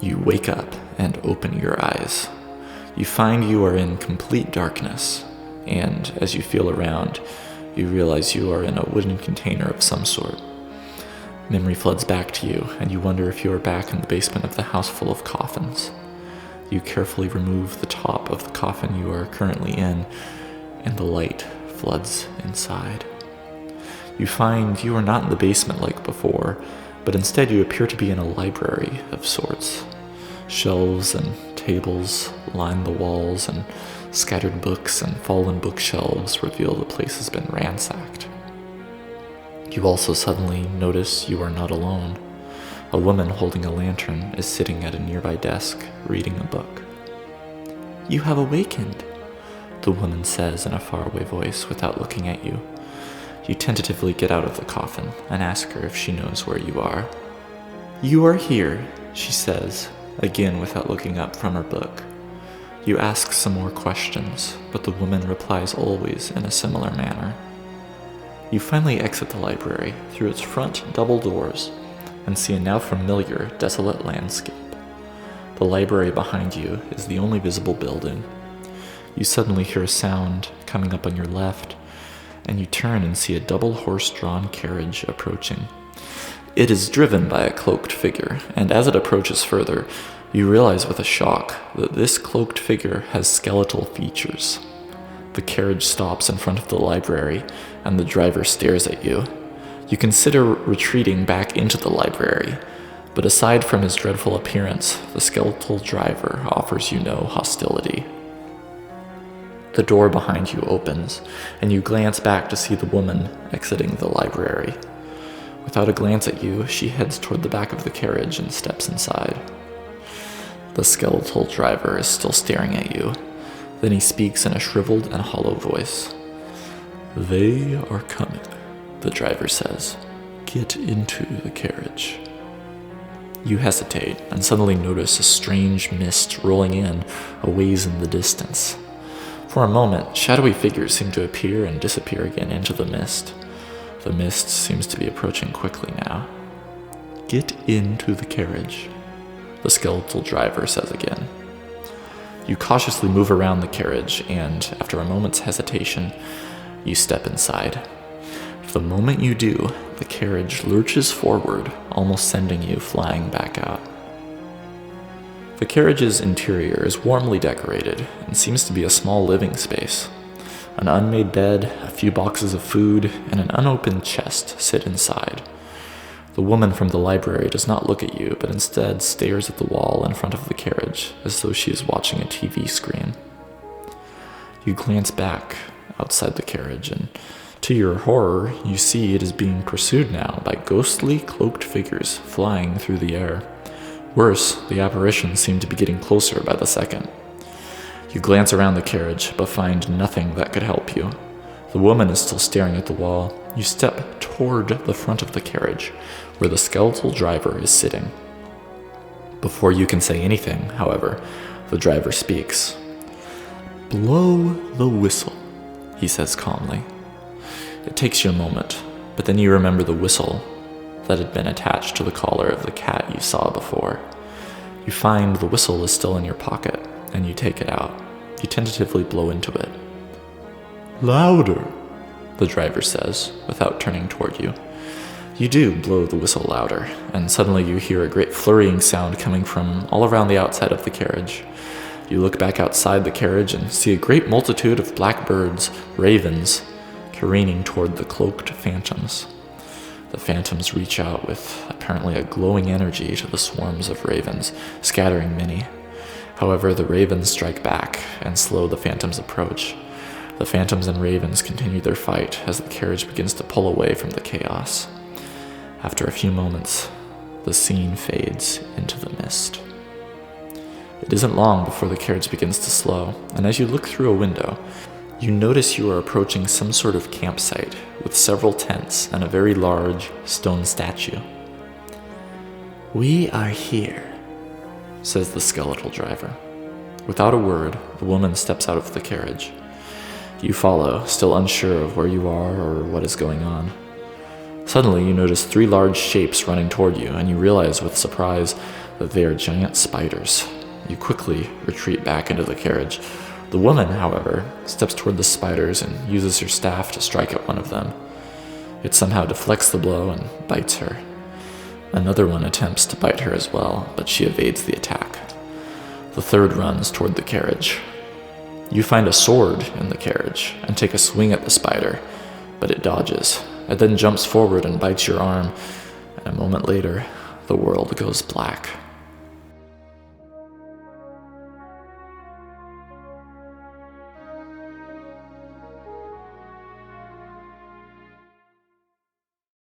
You wake up and open your eyes. You find you are in complete darkness, and as you feel around, you realize you are in a wooden container of some sort. Memory floods back to you, and you wonder if you are back in the basement of the house full of coffins. You carefully remove the top of the coffin you are currently in, and the light floods inside. You find you are not in the basement like before, but instead you appear to be in a library of sorts. Shelves and tables line the walls, and scattered books and fallen bookshelves reveal the place has been ransacked. You also suddenly notice you are not alone. A woman holding a lantern is sitting at a nearby desk, reading a book. "You have awakened," the woman says in a faraway voice without looking at you. You tentatively get out of the coffin and ask her if she knows where you are. "You are here," she says, again without looking up from her book. You ask some more questions, but the woman replies always in a similar manner. You finally exit the library through its front double doors and see a now familiar, desolate landscape. The library behind you is the only visible building. You suddenly hear a sound coming up on your left, and you turn and see a double horse-drawn carriage approaching. It is driven by a cloaked figure, and as it approaches further, you realize with a shock that this cloaked figure has skeletal features. The carriage stops in front of the library, and the driver stares at you. You consider retreating back into the library, but aside from his dreadful appearance, the skeletal driver offers you no hostility. The door behind you opens, and you glance back to see the woman exiting the library. Without a glance at you, she heads toward the back of the carriage and steps inside. The skeletal driver is still staring at you. Then he speaks in a shriveled and hollow voice. "They are coming," the driver says. "Get into the carriage." You hesitate and suddenly notice a strange mist rolling in a ways in the distance. For a moment, shadowy figures seem to appear and disappear again into the mist. The mist seems to be approaching quickly now. "Get into the carriage," the skeletal driver says again. You cautiously move around the carriage, and after a moment's hesitation, you step inside. The moment you do, the carriage lurches forward, almost sending you flying back out. The carriage's interior is warmly decorated and seems to be a small living space. An unmade bed, a few boxes of food, and an unopened chest sit inside. The woman from the library does not look at you, but instead stares at the wall in front of the carriage as though she is watching a TV screen. You glance back outside the carriage, and to your horror, you see it is being pursued now by ghostly, cloaked figures flying through the air. Worse, the apparitions seem to be getting closer by the second. You glance around the carriage, but find nothing that could help you. The woman is still staring at the wall. You step toward the front of the carriage, where the skeletal driver is sitting. Before you can say anything, however, the driver speaks. "Blow the whistle," he says calmly. It takes you a moment, but then you remember the whistle that had been attached to the collar of the cat you saw before. You find the whistle is still in your pocket, and you take it out. You tentatively blow into it. "Louder," the driver says, without turning toward you. You do blow the whistle louder, and suddenly you hear a great flurrying sound coming from all around the outside of the carriage. You look back outside the carriage and see a great multitude of black birds, ravens, careening toward the cloaked phantoms. The phantoms reach out with apparently a glowing energy to the swarms of ravens, scattering many. However, the ravens strike back and slow the phantoms' approach. The phantoms and ravens continue their fight as the carriage begins to pull away from the chaos. After a few moments, the scene fades into the mist. It isn't long before the carriage begins to slow, and as you look through a window, you notice you are approaching some sort of campsite with several tents and a very large stone statue. "We are here," says the skeletal driver. Without a word, the woman steps out of the carriage. You follow, still unsure of where you are or what is going on. Suddenly, you notice 3 large shapes running toward you, and you realize with surprise that they are giant spiders. You quickly retreat back into the carriage. The woman, however, steps toward the spiders and uses her staff to strike at one of them. It somehow deflects the blow and bites her. Another one attempts to bite her as well, but she evades the attack. The third runs toward the carriage. You find a sword in the carriage and take a swing at the spider, but it dodges. It then jumps forward and bites your arm, and a moment later, the world goes black.